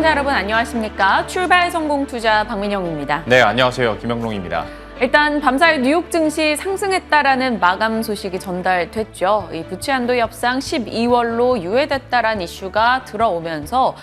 시청자 여러분 안녕하십니까? 출발 성공 투자 박민영입니다. 네, 안녕하세요. 김영롱입니다. 일단 밤사이 뉴욕 증시 상승했다라는 마감 소식이 전달됐죠. 이 부채 한도 협상 12월로 유예됐다라는 이슈가 들어오면서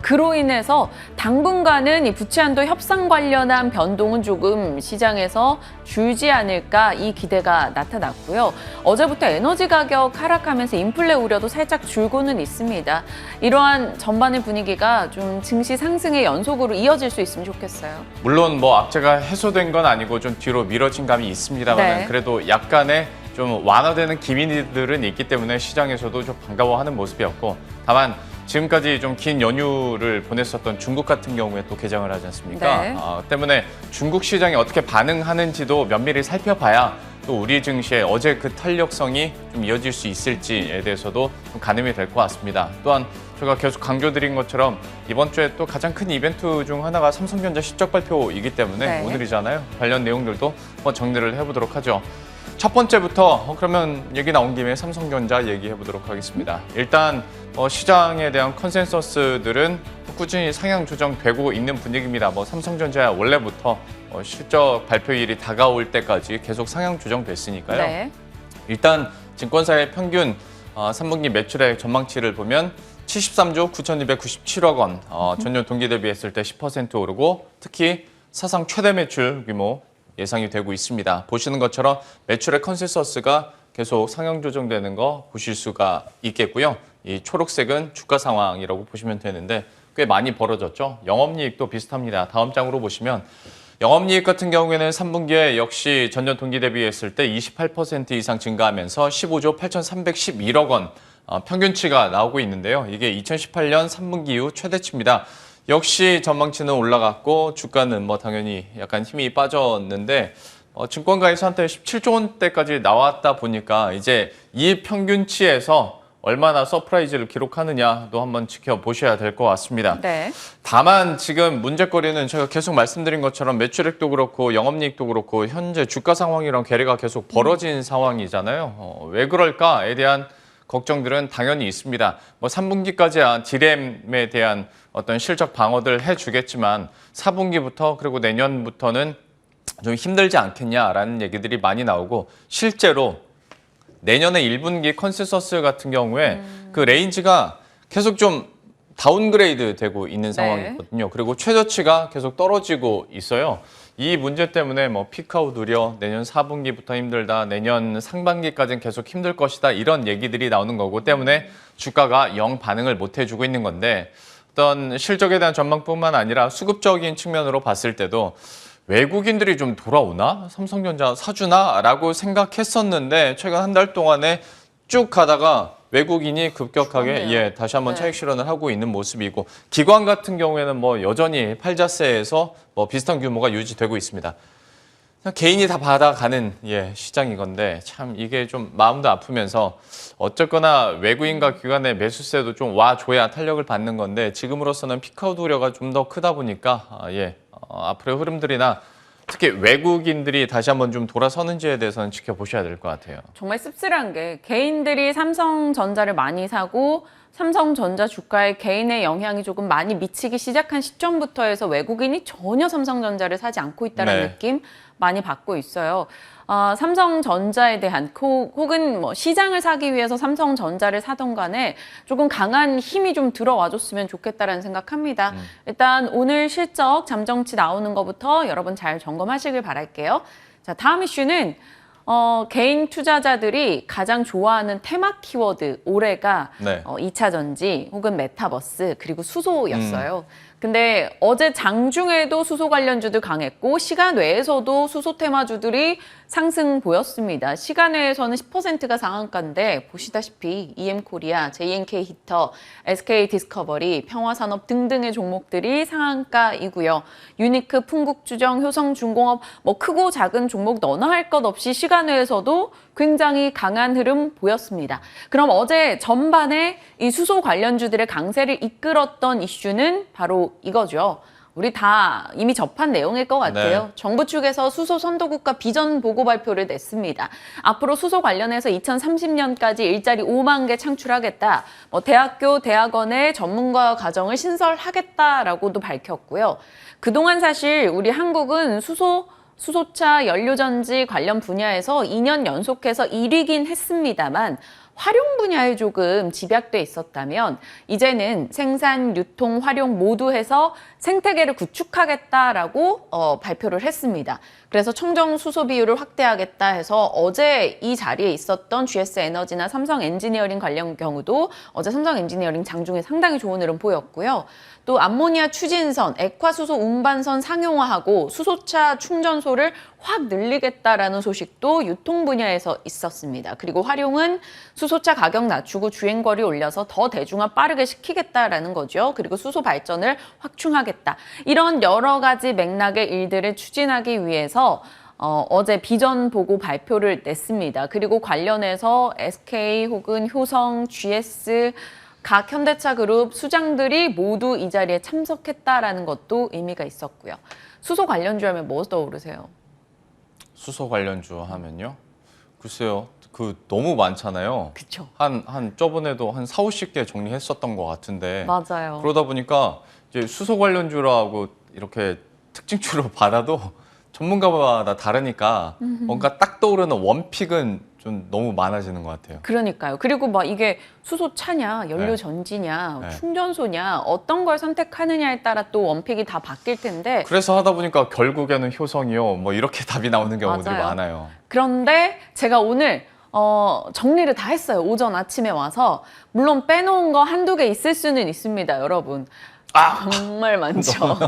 그로 인해서 당분간은 이 부채 한도 협상 관련한 변동은 조금 시장에서 줄지 않을까 이 기대가 나타났고요. 어제부터 에너지 가격 하락하면서 인플레 우려도 살짝 줄고는 있습니다. 이러한 전반의 분위기가 좀 증시 상승의 연속으로 이어질 수 있으면 좋겠어요. 물론 뭐 악재가 해소된 건 아니고 좀 뒤로 미뤄진 감이 있습니다만 그래도 약간의 좀 완화되는 기미들은 있기 때문에 시장에서도 좀 반가워하는 모습이었고, 다만 지금까지 좀 긴 연휴를 보냈었던 중국 같은 경우에 또 개장을 하지 않습니까? 때문에 중국 시장이 어떻게 반응하는지도 면밀히 살펴봐야 또 우리 증시의 어제 그 탄력성이 좀 이어질 수 있을지에 대해서도 좀 가늠이 될 것 같습니다. 또한 제가 계속 강조드린 것처럼 이번 주에 또 가장 큰 이벤트 중 하나가 삼성전자 실적 발표이기 때문에 오늘이잖아요. 관련 내용들도 한번 정리를 해보도록 하죠. 첫 번째부터 그러면 얘기 나온 김에 삼성전자 얘기해보도록 하겠습니다. 일단 시장에 대한 컨센서스들은 꾸준히 상향 조정되고 있는 분위기입니다. 삼성전자 원래부터 실적 발표일이 다가올 때까지 계속 상향 조정됐으니까요. 일단 증권사의 평균 3분기 매출액 전망치를 보면 73조 9,297억 원, 전년 동기 대비했을 때 10% 오르고 특히 사상 최대 매출 규모 예상이 되고 있습니다. 보시는 것처럼 매출의 컨센서스가 계속 상향 조정되는 거 보실 수가 있겠고요. 이 초록색은 주가 상황이라고 보시면 되는데 꽤 많이 벌어졌죠. 영업이익도 비슷합니다. 다음 장으로 보시면 영업이익 같은 경우에는 3분기에 역시 전년 동기 대비했을 때 28% 이상 증가하면서 15조 8,311억 원 평균치가 나오고 있는데요. 이게 2018년 3분기 이후 최대치입니다. 역시 전망치는 올라갔고 주가는 당연히 약간 힘이 빠졌는데 증권가에서 한때 17조 원대까지 나왔다 보니까 이제 이 평균치에서 얼마나 서프라이즈를 기록하느냐도 한번 지켜보셔야 될 것 같습니다. 다만 지금 문제거리는 제가 계속 말씀드린 것처럼 매출액도 그렇고 영업이익도 그렇고 현재 주가 상황이랑 괴리가 계속 벌어진 상황이잖아요. 왜 그럴까에 대한 걱정들은 당연히 있습니다. 3분기까지야 디램에 대한 어떤 실적 방어들 해주겠지만 4분기부터 그리고 내년부터는 좀 힘들지 않겠냐라는 얘기들이 많이 나오고, 실제로 내년에 1분기 컨센서스 같은 경우에 그 레인지가 계속 좀 다운그레이드 되고 있는 상황이거든요. 그리고 최저치가 계속 떨어지고 있어요. 이 문제 때문에 피크아웃 우려, 내년 4분기부터 힘들다, 내년 상반기까지는 계속 힘들 것이다, 이런 얘기들이 나오는 거고 때문에 주가가 영 반응을 못 해주고 있는 건데, 어떤 실적에 대한 전망뿐만 아니라 수급적인 측면으로 봤을 때도 외국인들이 좀 돌아오나? 삼성전자 사주나? 라고 생각했었는데 최근 한 달 동안에 쭉 가다가 외국인이 급격하게 다시 한번 차익 실현을 하고 있는 모습이고, 기관 같은 경우에는 여전히 팔자세에서 비슷한 규모가 유지되고 있습니다. 개인이 다 받아가는 시장이건데 참 이게 좀 마음도 아프면서 어쨌거나 외국인과 기관의 매수세도 좀 와줘야 탄력을 받는 건데 지금으로서는 피크아웃 우려가 좀 더 크다 보니까 앞으로의 흐름들이나 특히 외국인들이 다시 한번 좀 돌아서는지에 대해서는 지켜보셔야 될 것 같아요. 정말 씁쓸한 게 개인들이 삼성전자를 많이 사고 삼성전자 주가에 개인의 영향이 조금 많이 미치기 시작한 시점부터 해서 외국인이 전혀 삼성전자를 사지 않고 있다는 느낌 많이 받고 있어요. 삼성전자에 대한 혹은 시장을 사기 위해서 삼성전자를 사던 간에 조금 강한 힘이 좀 들어와줬으면 좋겠다라는 생각합니다. 일단 오늘 실적 잠정치 나오는 것부터 여러분 잘 점검하시길 바랄게요. 자, 다음 이슈는 개인 투자자들이 가장 좋아하는 테마 키워드 올해가 2차 전지 혹은 메타버스 그리고 수소였어요. 근데 어제 장중에도 수소 관련주들 강했고 시간 외에서도 수소 테마주들이 상승 보였습니다. 시간 외에서는 10%가 상한가인데 보시다시피 EM코리아, JNK 히터, SK 디스커버리, 평화산업 등등의 종목들이 상한가이고요. 유니크, 풍국주정, 효성중공업 크고 작은 종목 너나 할 것 없이 시간 외에서도 굉장히 강한 흐름 보였습니다. 그럼 어제 전반에 이 수소 관련주들의 강세를 이끌었던 이슈는 바로 이거죠. 우리 다 이미 접한 내용일 것 같아요. 네. 정부 측에서 수소 선도국가 비전 보고 발표를 냈습니다. 앞으로 수소 관련해서 2030년까지 일자리 5만 개 창출하겠다. 대학교, 대학원의 전문가 과정을 신설하겠다라고도 밝혔고요. 그동안 사실 우리 한국은 수소차, 연료전지 관련 분야에서 2년 연속해서 1위긴 했습니다만 활용 분야에 조금 집약돼 있었다면 이제는 생산, 유통, 활용 모두 해서 생태계를 구축하겠다라고 발표를 했습니다. 그래서 청정 수소 비율을 확대하겠다 해서 어제 이 자리에 있었던 GS 에너지나 삼성 엔지니어링 관련 경우도 어제 삼성 엔지니어링 장중에 상당히 좋은 흐름 보였고요. 또 암모니아 추진선, 액화수소 운반선 상용화하고 수소차 충전소를 확 늘리겠다라는 소식도 유통 분야에서 있었습니다. 그리고 활용은 수소차 가격 낮추고 주행거리 올려서 더 대중화 빠르게 시키겠다라는 거죠. 그리고 수소 발전을 확충하겠다. 이런 여러 가지 맥락의 일들을 추진하기 위해서 어제 비전 보고 발표를 냈습니다. 그리고 관련해서 SK 혹은 효성, GS, 각 현대차 그룹 수장들이 모두 이 자리에 참석했다라는 것도 의미가 있었고요. 수소 관련주 하면 뭐 떠오르세요? 수소 관련주 하면요? 글쎄요. 너무 많잖아요. 그쵸. 저번에도 한 4, 50개 정리했었던 것 같은데. 맞아요. 그러다 보니까 이제 수소 관련주라고 이렇게 특징주로 받아도 전문가마다 다르니까 뭔가 딱 떠오르는 원픽은 좀 너무 많아지는 것 같아요. 그러니까요. 그리고 이게 수소차냐, 연료전지냐, 네. 충전소냐 어떤 걸 선택하느냐에 따라 또 원픽이 다 바뀔 텐데 그래서 하다 보니까 결국에는 효성이요. 이렇게 답이 나오는 경우들이 맞아요. 많아요. 그런데 제가 오늘 정리를 다 했어요. 오전 아침에 와서. 물론 빼놓은 거 한두 개 있을 수는 있습니다, 여러분. 정말 많죠.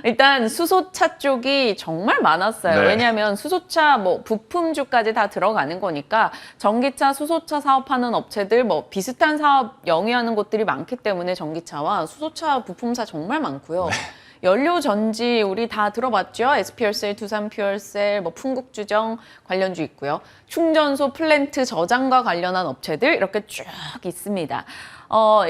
일단 수소차 쪽이 정말 많았어요. 네. 왜냐하면 수소차 부품주까지 다 들어가는 거니까 전기차, 수소차 사업하는 업체들 비슷한 사업 영위하는 곳들이 많기 때문에 전기차와 수소차 부품사 정말 많고요. 네. 연료 전지 우리 다 들어봤죠? SP열셀, 두산퓨얼셀, 풍국주정 관련주 있고요. 충전소, 플랜트, 저장과 관련한 업체들 이렇게 쭉 있습니다.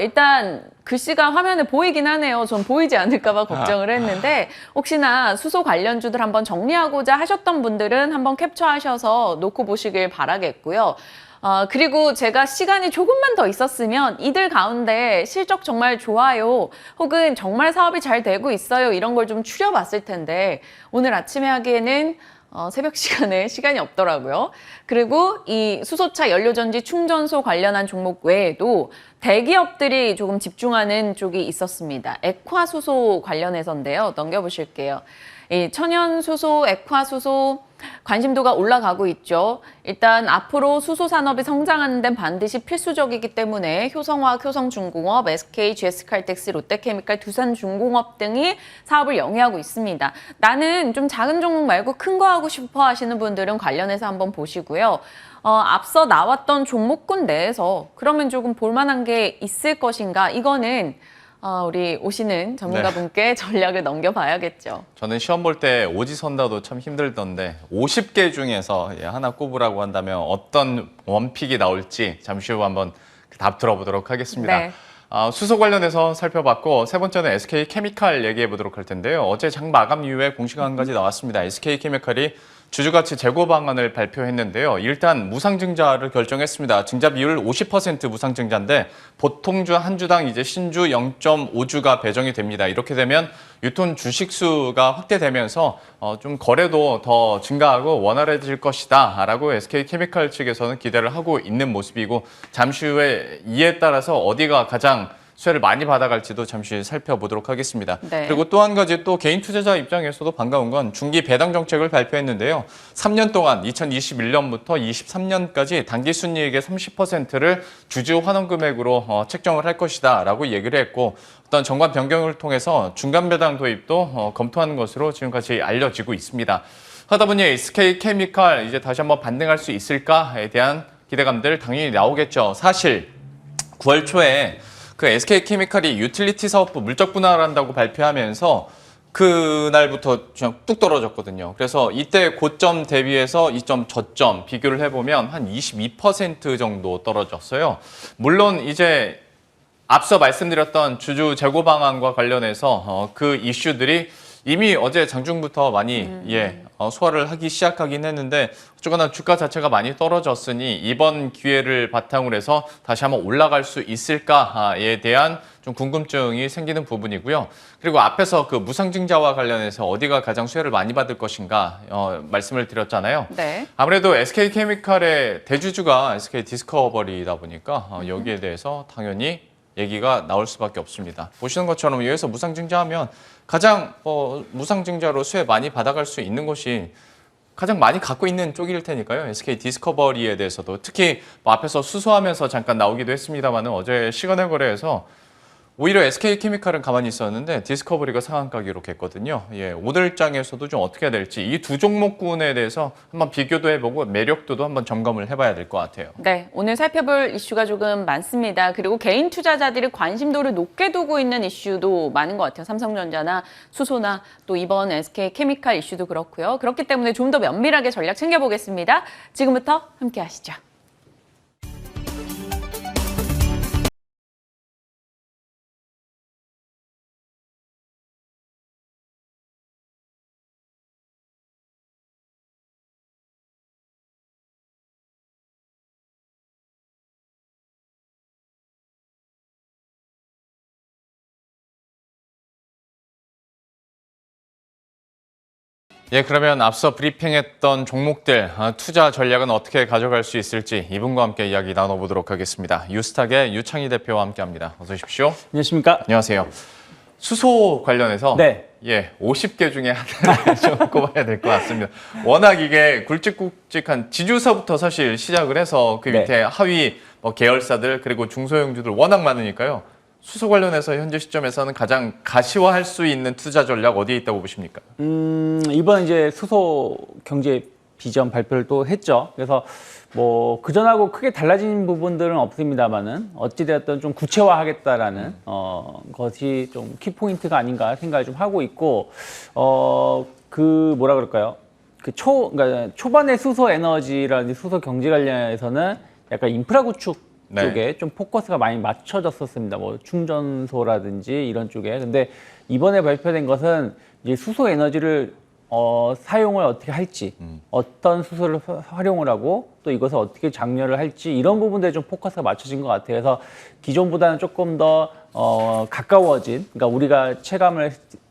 일단 글씨가 화면에 보이긴 하네요. 전 보이지 않을까 봐 걱정을 했는데 혹시나 수소 관련주들 한번 정리하고자 하셨던 분들은 한번 캡처하셔서 놓고 보시길 바라겠고요. 그리고 제가 시간이 조금만 더 있었으면 이들 가운데 실적 정말 좋아요 혹은 정말 사업이 잘 되고 있어요 이런 걸 좀 추려봤을 텐데 오늘 아침에 하기에는 새벽 시간에 시간이 없더라고요. 그리고 이 수소차 연료전지 충전소 관련한 종목 외에도 대기업들이 조금 집중하는 쪽이 있었습니다. 액화수소 관련해서인데요. 넘겨보실게요. 이 천연수소, 액화수소 관심도가 올라가고 있죠. 일단 앞으로 수소 산업이 성장하는 데는 반드시 필수적이기 때문에 효성화학, 효성중공업, SK, GS칼텍스, 롯데케미칼, 두산중공업 등이 사업을 영위하고 있습니다. 나는 좀 작은 종목 말고 큰 거 하고 싶어 하시는 분들은 관련해서 한번 보시고요. 앞서 나왔던 종목군 내에서 그러면 조금 볼만한 게 있을 것인가? 이거는 우리 오시는 전문가분께 전략을 넘겨봐야겠죠. 저는 시험 볼 때 오지선다도 참 힘들던데 50개 중에서 하나 꼽으라고 한다면 어떤 원픽이 나올지 잠시 후 한번 답 들어보도록 하겠습니다. 네. 수소 관련해서 살펴봤고 세 번째는 SK케미칼 얘기해 보도록 할 텐데요. 어제 장 마감 이후에 공식 한 가지 나왔습니다. SK케미칼이 주주가치 재고 방안을 발표했는데요. 일단 무상증자를 결정했습니다. 증자 비율 50% 무상증자인데 보통주 한 주당 이제 신주 0.5주가 배정이 됩니다. 이렇게 되면 유통 주식 수가 확대되면서 좀 거래도 더 증가하고 원활해질 것이다라고 SK케미칼 측에서는 기대를 하고 있는 모습이고 잠시 후에 이에 따라서 어디가 가장 수혜를 많이 받아갈지도 잠시 살펴보도록 하겠습니다. 네. 그리고 또 한 가지 또 개인 투자자 입장에서도 반가운 건 중기 배당 정책을 발표했는데요. 3년 동안 2021년부터 23년까지 당기 순이익의 30%를 주주 환원 금액으로 책정을 할 것이다 라고 얘기를 했고 어떤 정관 변경을 통해서 중간 배당 도입도 검토하는 것으로 지금까지 알려지고 있습니다. 하다 보니 SK케미칼 이제 다시 한번 반등할 수 있을까에 대한 기대감들 당연히 나오겠죠. 사실 9월 초에 그 SK케미칼이 유틸리티 사업부 물적 분할을 한다고 발표하면서 그날부터 그냥 뚝 떨어졌거든요. 그래서 이때 고점 대비해서 이점 저점 비교를 해보면 한 22% 정도 떨어졌어요. 물론 이제 앞서 말씀드렸던 주주 재고 방안과 관련해서 그 이슈들이 이미 어제 장중부터 많이 소화를 하기 시작하긴 했는데 어쨌거나 주가 자체가 많이 떨어졌으니 이번 기회를 바탕으로 해서 다시 한번 올라갈 수 있을까에 대한 좀 궁금증이 생기는 부분이고요. 그리고 앞에서 그 무상증자와 관련해서 어디가 가장 수혜를 많이 받을 것인가 말씀을 드렸잖아요. 네. 아무래도 SK케미칼의 대주주가 SK디스커버리다 보니까 여기에 대해서 당연히 얘기가 나올 수밖에 없습니다. 보시는 것처럼 여기서 무상증자하면 가장 무상증자로 수혜 많이 받아갈 수 있는 곳이 가장 많이 갖고 있는 쪽일 테니까요. SK디스커버리에 대해서도 특히 앞에서 수소하면서 잠깐 나오기도 했습니다만 어제 시간의 거래에서 오히려 SK케미칼은 가만히 있었는데 디스커버리가 상한가 기록했거든요. 오늘 장에서도 좀 어떻게 해야 될지 이 두 종목군에 대해서 한번 비교도 해보고 매력도도 한번 점검을 해봐야 될 것 같아요. 네, 오늘 살펴볼 이슈가 조금 많습니다. 그리고 개인 투자자들이 관심도를 높게 두고 있는 이슈도 많은 것 같아요. 삼성전자나 수소나 또 이번 SK케미칼 이슈도 그렇고요. 그렇기 때문에 좀 더 면밀하게 전략 챙겨보겠습니다. 지금부터 함께 하시죠. 그러면 앞서 브리핑했던 종목들 투자 전략은 어떻게 가져갈 수 있을지 이분과 함께 이야기 나눠보도록 하겠습니다. 유스탁의 유창희 대표와 함께합니다. 어서 오십시오. 안녕하십니까? 안녕하세요. 수소 관련해서 네. 50개 중에 하나를 좀 꼽아야 될 것 같습니다. 워낙 이게 굵직굵직한 지주사부터 사실 시작을 해서 그 밑에 하위 계열사들 그리고 중소형주들 워낙 많으니까요. 수소 관련해서 현재 시점에서는 가장 가시화할 수 있는 투자 전략 어디에 있다고 보십니까? 이번 이제 수소 경제 비전 발표를 또 했죠. 그래서 뭐 그전하고 크게 달라진 부분들은 없습니다만은 어찌되었든 좀 구체화하겠다라는 것이 좀 키포인트가 아닌가 생각을 좀 하고 있고 그 뭐라 그럴까요? 그러니까 초반에 수소 에너지라든지 수소 경제 관련해서는 약간 인프라 구축 쪽에 좀 포커스가 많이 맞춰졌었습니다. 뭐 충전소라든지 이런 쪽에. 근데 이번에 발표된 것은 이제 수소 에너지를 사용을 어떻게 할지, 어떤 수소를 활용을 하고 또 이것을 어떻게 장려를 할지 이런 부분들에 좀 포커스가 맞춰진 것 같아요. 그래서 기존보다는 조금 더 가까워진, 그러니까 우리가 체감을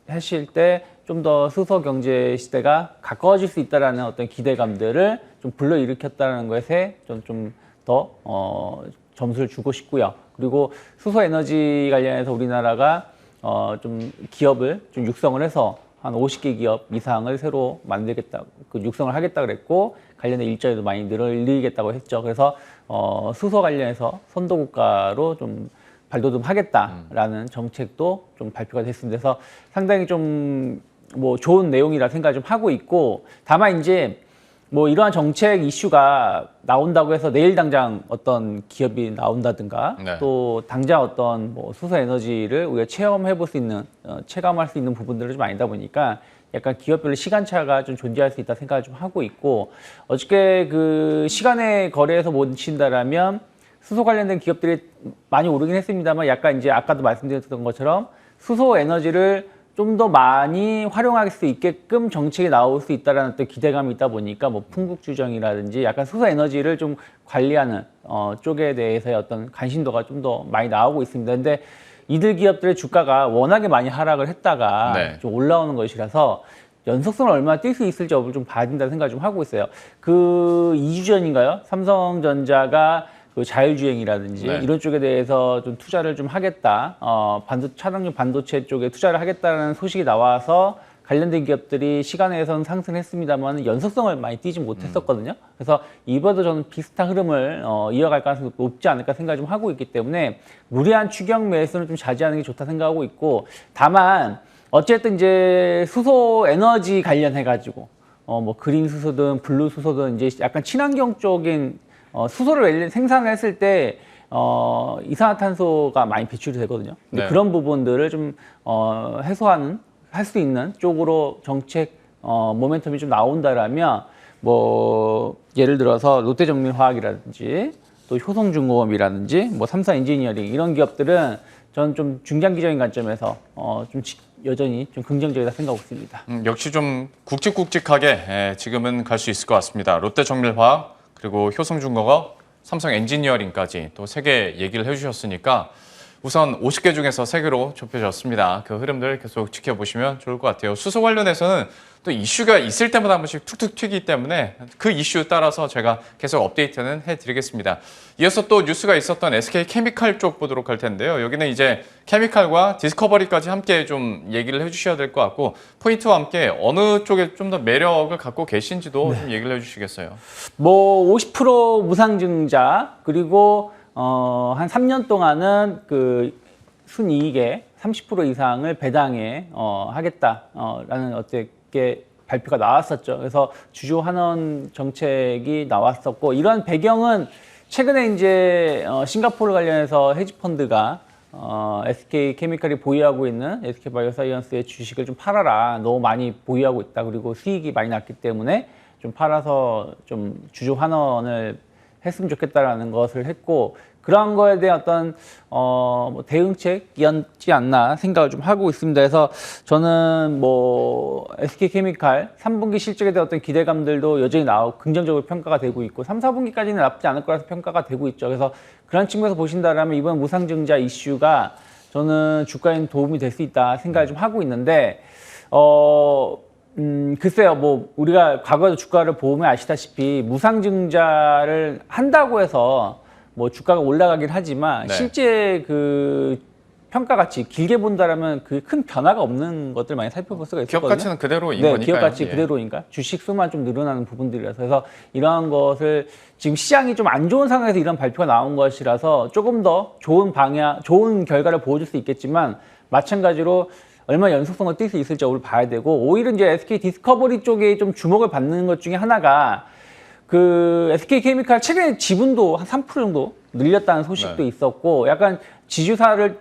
했을 때 좀 더 수소 경제 시대가 가까워질 수 있다라는 어떤 기대감들을 좀 불러일으켰다는 것에 좀 더 점수를 주고 싶고요. 그리고 수소 에너지 관련해서 우리나라가 좀 기업을 좀 육성을 해서 한 50개 기업 이상을 새로 만들겠다, 육성을 하겠다 그랬고 관련된 일자리도 많이 늘리겠다고 했죠. 그래서 수소 관련해서 선도국가로 좀 발돋움하겠다라는 정책도 좀 발표가 됐습니다. 그래서 상당히 좀 뭐 좋은 내용이라 생각을 좀 하고 있고, 다만 이제 뭐 이러한 정책 이슈가 나온다고 해서 내일 당장 어떤 기업이 나온다든가 또 당장 어떤 뭐 수소 에너지를 우리가 체험해 볼 수 있는 체감할 수 있는 부분들은 좀 아니다 보니까 약간 기업별로 시간차가 좀 존재할 수 있다 생각을 좀 하고 있고, 어저께 그 시간의 거래에서 보신다라면 수소 관련된 기업들이 많이 오르긴 했습니다만 약간 이제 아까도 말씀드렸던 것처럼 수소 에너지를 좀 더 많이 활용할 수 있게끔 정책이 나올 수 있다는 어떤 기대감이 있다 보니까 뭐 풍국주정이라든지 약간 수소 에너지를 좀 관리하는 쪽에 대해서의 어떤 관심도가 좀 더 많이 나오고 있습니다. 근데 이들 기업들의 주가가 워낙에 많이 하락을 했다가 좀 올라오는 것이라서 연속성을 얼마나 뛸 수 있을지 좀 봐야 된다는 생각을 좀 하고 있어요. 그 2주 전인가요? 삼성전자가 그 자율주행이라든지 이런 쪽에 대해서 좀 투자를 좀 하겠다, 차량용 반도체 쪽에 투자를 하겠다는 소식이 나와서 관련된 기업들이 시간에서는 상승했습니다만 연속성을 많이 띄지 못했었거든요. 그래서 이번에도 저는 비슷한 흐름을 이어갈 가능성이 높지 않을까 생각을 좀 하고 있기 때문에 무리한 추격 매수는 좀 자제하는 게 좋다 생각하고 있고, 다만 어쨌든 이제 수소 에너지 관련해가지고 뭐 그린 수소든 블루 수소든 이제 약간 친환경 쪽인 수소를 생산을 했을 때 이산화탄소가 많이 배출이 되거든요. 근데 그런 부분들을 좀 할 수 있는 쪽으로 정책 모멘텀이 좀 나온다라면 뭐 예를 들어서 롯데정밀화학이라든지 또 효성중공업이라든지 뭐 삼성 엔지니어링 이런 기업들은 저는 좀 중장기적인 관점에서 여전히 좀 긍정적이다 생각하고 있습니다. 역시 좀 굵직굵직하게 지금은 갈 수 있을 것 같습니다. 롯데정밀화학 그리고 효성중공업, 삼성 엔지니어링까지 또 3개 얘기를 해주셨으니까 우선 50개 중에서 3개로 좁혀졌습니다. 그 흐름들 계속 지켜보시면 좋을 것 같아요. 수소 관련해서는 또 이슈가 있을 때마다 한 번씩 툭툭 튀기 때문에 그 이슈 따라서 제가 계속 업데이트는 해드리겠습니다. 이어서 또 뉴스가 있었던 SK케미칼 쪽 보도록 할 텐데요. 여기는 이제 케미칼과 디스커버리까지 함께 좀 얘기를 해주셔야 될 것 같고 포인트와 함께 어느 쪽에 좀 더 매력을 갖고 계신지도 좀 얘기를 해주시겠어요. 뭐 50% 무상증자 그리고 한 3년 동안은 그 순이익의 30% 이상을 배당에 하겠다라는 어떻게 발표가 나왔었죠. 그래서 주주 환원 정책이 나왔었고 이런 배경은 최근에 이제 싱가포르 관련해서 헤지펀드가 SK케미칼이 보유하고 있는 SK바이오사이언스의 주식을 좀 팔아라. 너무 많이 보유하고 있다. 그리고 수익이 많이 났기 때문에 좀 팔아서 좀 주주 환원을 했으면 좋겠다라는 것을 했고 그러한 거에 대한 어떤 뭐 대응책이었지 않나 생각을 좀 하고 있습니다. 그래서 저는 뭐 SK케미칼 3분기 실적에 대한 어떤 기대감들도 여전히 나오고 긍정적으로 평가가 되고 있고 3, 4분기까지는 나쁘지 않을 거라서 평가가 되고 있죠. 그래서 그런 측면에서 보신다면 이번 무상증자 이슈가 저는 주가에 도움이 될 수 있다 생각을 좀 하고 있는데 글쎄요, 뭐, 우리가 과거에도 주가를 보면 아시다시피 무상증자를 한다고 해서 뭐 주가가 올라가긴 하지만 네. 실제 그 평가 가치 길게 본다라면 그 큰 변화가 없는 것들 많이 살펴볼 수가 있거든요. 기업 가치는 그대로인 네, 거니까요. 기업 가치 예. 그대로니까 주식 수만 좀 늘어나는 부분들이라서 그래서 이러한 것을 지금 시장이 좀 안 좋은 상황에서 이런 발표가 나온 것이라서 조금 더 좋은 방향, 좋은 결과를 보여줄 수 있겠지만 마찬가지로 얼마나 연속성을 띌 수 있을지 우리 봐야 되고 오히려 이제 SK 디스커버리 쪽에 좀 주목을 받는 것 중에 하나가 그 SK케미칼 최근에 지분도 한 3% 정도 늘렸다는 소식도 네. 있었고 약간 지주사를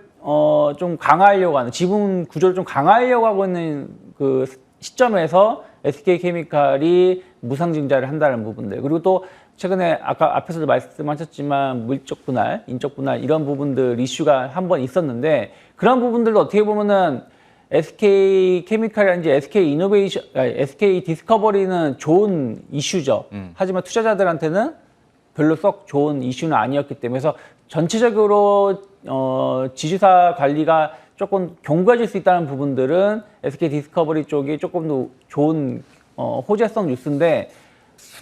좀 강화하려고 하는 지분 구조를 좀 강화하려고 하고 있는 그 시점에서 SK케미칼이 무상증자를 한다는 부분들 그리고 또 최근에 아까 앞에서도 말씀하셨지만 물적 분할, 인적 분할 이런 부분들 이슈가 한번 있었는데 그런 부분들도 어떻게 보면은 SK케미칼이라든지 SK 디스커버리는 좋은 이슈죠. 하지만 투자자들한테는 별로 썩 좋은 이슈는 아니었기 때문에 그래서 전체적으로 지주사 관리가 조금 견고해질 수 있다는 부분들은 SK 디스커버리 쪽이 조금 더 좋은 호재성 뉴스인데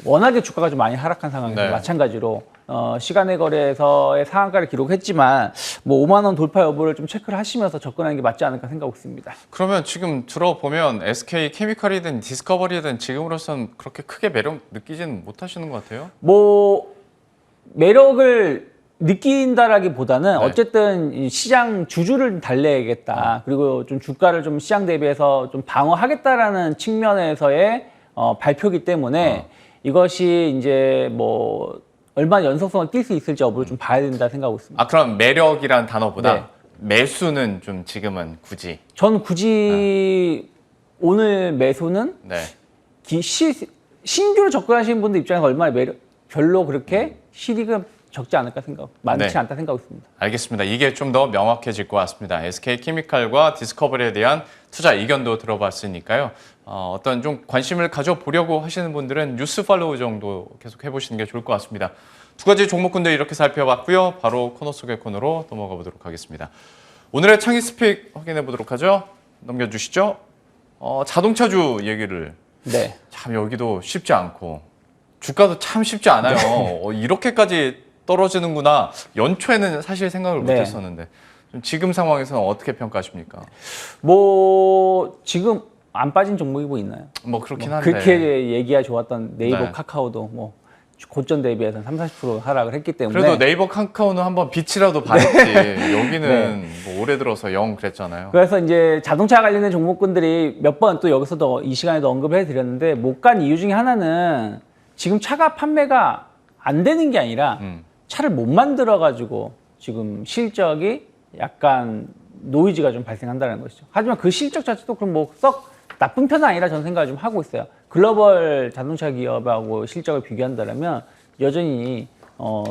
워낙에 주가가 좀 많이 하락한 상황에서 네. 마찬가지로 시간의 거래에서의 상한가를 기록했지만 뭐 5만 원 돌파 여부를 좀 체크를 하시면서 접근하는 게 맞지 않을까 생각하고 있습니다. 그러면 지금 들어보면 SK케미칼이든 디스커버리든 지금으로선 그렇게 크게 매력 느끼지는 못하시는 것 같아요? 뭐 매력을 느낀다라기보다는 네. 어쨌든 이 시장 주주를 달래야겠다. 그리고 좀 주가를 좀 시장 대비해서 좀 방어하겠다라는 측면에서의 발표이기 때문에 이것이 이제 뭐 얼마나 연속성을 띌 수 있을지 여부를 좀 봐야 된다 생각하고 있습니다. 아 그럼 매력이란 단어보다 네. 매수는 좀 지금은 굳이 전 굳이 오늘 매수는 네. 신규로 접근하시는 분들 입장에서 얼마나 별로 그렇게 실익은 적지 않을까 많지 네. 않다 생각하고 있습니다. 알겠습니다. 이게 좀 더 명확해질 것 같습니다. SK케미칼과 디스커버리에 대한 투자 의견도 들어봤으니까요. 어떤 좀 관심을 가져보려고 하시는 분들은 뉴스 팔로우 정도 계속 해보시는 게 좋을 것 같습니다. 두 가지 종목군들 이렇게 살펴봤고요. 바로 코너 속의 코너로 넘어가 보도록 하겠습니다. 오늘의 창의 스픽 확인해 보도록 하죠. 넘겨주시죠. 자동차주 얘기를 네. 참 여기도 쉽지 않고 주가도 참 쉽지 않아요. 이렇게까지 떨어지는구나. 연초에는 사실 생각을 네. 못했었는데 좀 지금 상황에서는 어떻게 평가하십니까? 뭐 지금 안 빠진 종목이 뭐 있나요? 뭐 그렇긴 한데 그렇게 얘기가 좋았던 네이버, 네. 카카오도 뭐 고점 대비해서 30-40% 하락을 했기 때문에 그래도 네이버 카카오는 한번 빛이라도 발했지. 여기는 뭐 올해 들어서 영 그랬잖아요. 그래서 이제 자동차 관련된 종목군들이 몇 번 또 여기서도 이 시간에도 언급을 해드렸는데 못 간 이유 중에 하나는 지금 차가 판매가 안 되는 게 아니라 차를 못 만들어 가지고 지금 실적이 약간 노이즈가 좀 발생한다는 것이죠. 하지만 그 실적 자체도 그럼 뭐 썩 나쁜 편은 아니라 저는 생각을 좀 하고 있어요. 글로벌 자동차 기업하고 실적을 비교한다면 여전히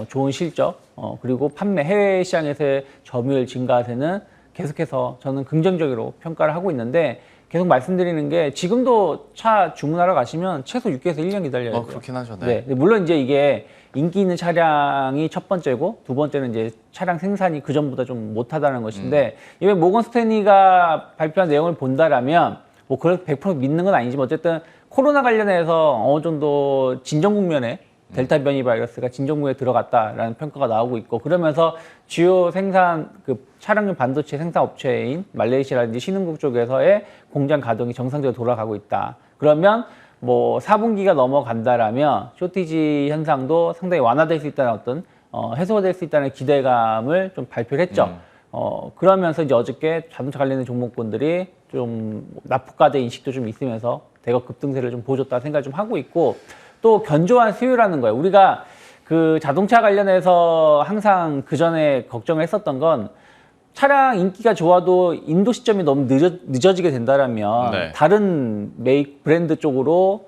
좋은 실적, 그리고 판매, 해외 시장에서의 점유율 증가세는 계속해서 저는 긍정적으로 평가를 하고 있는데 계속 말씀드리는 게 지금도 차 주문하러 가시면 최소 6개에서 1년 기다려야 돼요. 그렇긴 하죠. 네. 네. 물론 이제 이게 인기 있는 차량이 첫 번째고 두 번째는 이제 차량 생산이 그 전보다 좀 못하다는 것인데 이번 모건 스탠리가 발표한 내용을 본다라면 뭐 그걸 100% 믿는 건 아니지만 어쨌든 코로나 관련해서 어느 정도 진정 국면에 델타 변이 바이러스가 진정부에 들어갔다라는 평가가 나오고 있고 그러면서 주요 생산 그 차량용 반도체 생산 업체인 말레이시아라든지 신흥국 쪽에서의 공장 가동이 정상적으로 돌아가고 있다. 그러면 뭐 4분기가 넘어간다라면 쇼티지 현상도 상당히 완화될 수 있다는 어떤 해소가 될 수 있다는 기대감을 좀 발표를 했죠. 그러면서 이제 어저께 자동차 관련된 종목군들이 좀 납부가대 인식도 좀 있으면서 대거 급등세를 좀 보여줬다 생각을 좀 하고 있고 또 견조한 수요라는 거예요. 우리가 그 자동차 관련해서 항상 그 전에 걱정을 했었던 건 차량 인기가 좋아도 인도 시점이 너무 늦어지게 된다라면 네. 다른 메이크 브랜드 쪽으로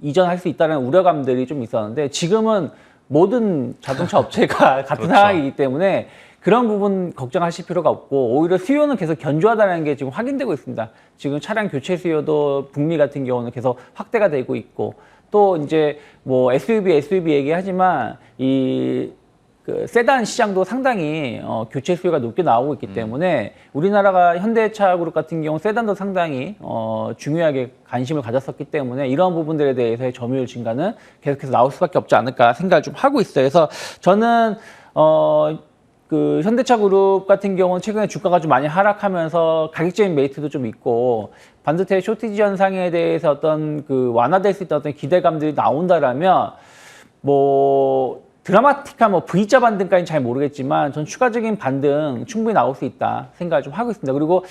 이전할 수 있다는 우려감들이 좀 있었는데 지금은 모든 자동차 업체가 같은 그렇죠. 상황이기 때문에 그런 부분 걱정하실 필요가 없고 오히려 수요는 계속 견조하다는 게 지금 확인되고 있습니다. 지금 차량 교체 수요도 북미 같은 경우는 계속 확대가 되고 있고 또 이제 뭐 SUV 얘기하지만 그 세단 시장도 상당히 교체 수요가 높게 나오고 있기 때문에 우리나라가 현대차 그룹 같은 경우 세단도 상당히 중요하게 관심을 가졌었기 때문에 이런 부분들에 대해서의 점유율 증가는 계속해서 나올 수밖에 없지 않을까 생각을 좀 하고 있어요. 그래서 저는 그 현대차 그룹 같은 경우는 최근에 주가가 좀 많이 하락하면서 가격적인 메리트도 좀 있고 반도체 쇼티지 현상에 대해서 어떤 그 완화될 수 있던 어떤 기대감들이 나온다라면 뭐 드라마틱한 뭐 V자 반등까지는 잘 모르겠지만 전 추가적인 반등 충분히 나올 수 있다 생각을 좀 하고 있습니다. 그리고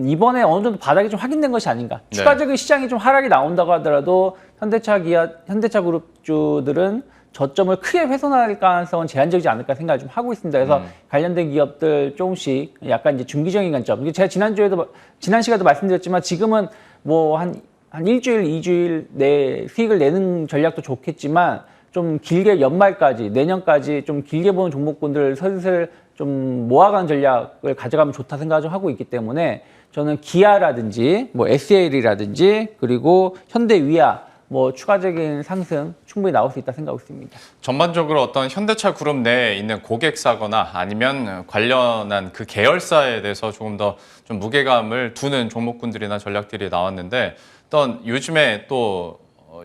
이번에 어느 정도 바닥이 좀 확인된 것이 아닌가. 네. 추가적인 시장이 좀 하락이 나온다고 하더라도 현대차 그룹주들은 저점을 크게 훼손할 가능성은 제한적이지 않을까 생각을 좀 하고 있습니다. 그래서 관련된 기업들 조금씩 약간 이제 중기적인 관점. 이게 제가 지난 시간에도 말씀드렸지만 지금은 뭐 한 일주일, 2주일 내 수익을 내는 전략도 좋겠지만 좀 길게 연말까지, 내년까지 좀 길게 보는 종목군들 슬슬 좀 모아가는 전략을 가져가면 좋다 생각을 좀 하고 있기 때문에 저는 기아라든지 뭐 SL이라든지 그리고 현대위아 뭐 추가적인 상승 충분히 나올 수 있다 생각하고 있습니다. 전반적으로 어떤 현대차 그룹 내에 있는 고객사거나 아니면 관련한 그 계열사에 대해서 조금 더 좀 무게감을 두는 종목군들이나 전략들이 나왔는데 어떤 요즘에 또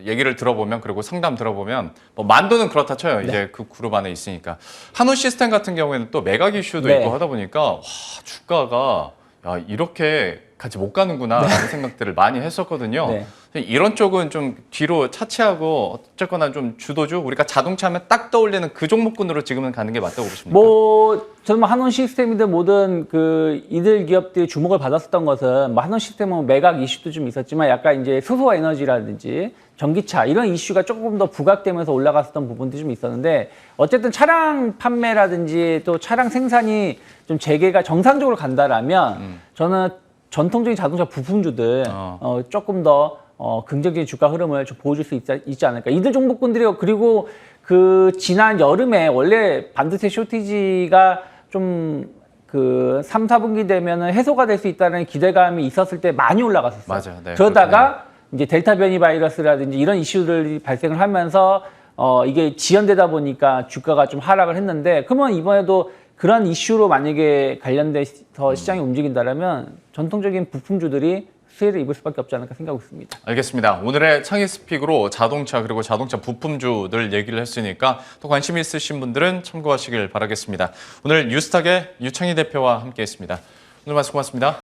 얘기를 들어보면 그리고 상담 들어보면 뭐 만도는 그렇다 쳐요. 네. 이제 그 그룹 안에 있으니까 한우 시스템 같은 경우에는 또 매각 이슈도 네. 있고 하다 보니까 와, 주가가 야, 이렇게 같이 못 가는구나라는 생각들을 많이 했었거든요. 네. 이런 쪽은 좀 뒤로 차치하고 어쨌거나 좀 주도주 우리가 자동차 하면 딱 떠올리는 그 종목군으로 지금은 가는 게 맞다고 보십니까? 뭐 저는 뭐 한원 시스템이든 모든 그 이들 기업들이 주목을 받았었던 것은 뭐 한원 시스템은 매각 이슈도 좀 있었지만 약간 이제 수소 에너지라든지 전기차 이런 이슈가 조금 더 부각되면서 올라갔었던 부분들이 좀 있었는데 어쨌든 차량 판매라든지 또 차량 생산이 좀 재개가 정상적으로 간다라면 저는 전통적인 자동차 부품주들 조금 더 긍정적인 주가 흐름을 좀 보여줄 수 있지 않을까. 이들 종목군들이 그리고 그 지난 여름에 원래 반도체 쇼티지가 좀 그 3, 4분기 되면은 해소가 될 수 있다는 기대감이 있었을 때 많이 올라갔었어요. 맞아요. 네, 그러다가 이제 델타 변이 바이러스라든지 이런 이슈들이 발생을 하면서 이게 지연되다 보니까 주가가 좀 하락을 했는데 그러면 이번에도 그런 이슈로 만약에 관련돼서 시장이 움직인다면 전통적인 부품주들이 수혜를 입을 수밖에 없지 않을까 생각하고 있습니다. 알겠습니다. 오늘의 창의 스픽으로 자동차 그리고 자동차 부품주들 얘기를 했으니까 또 관심 있으신 분들은 참고하시길 바라겠습니다. 오늘 뉴스탁의 유창희 대표와 함께했습니다. 오늘 말씀 고맙습니다.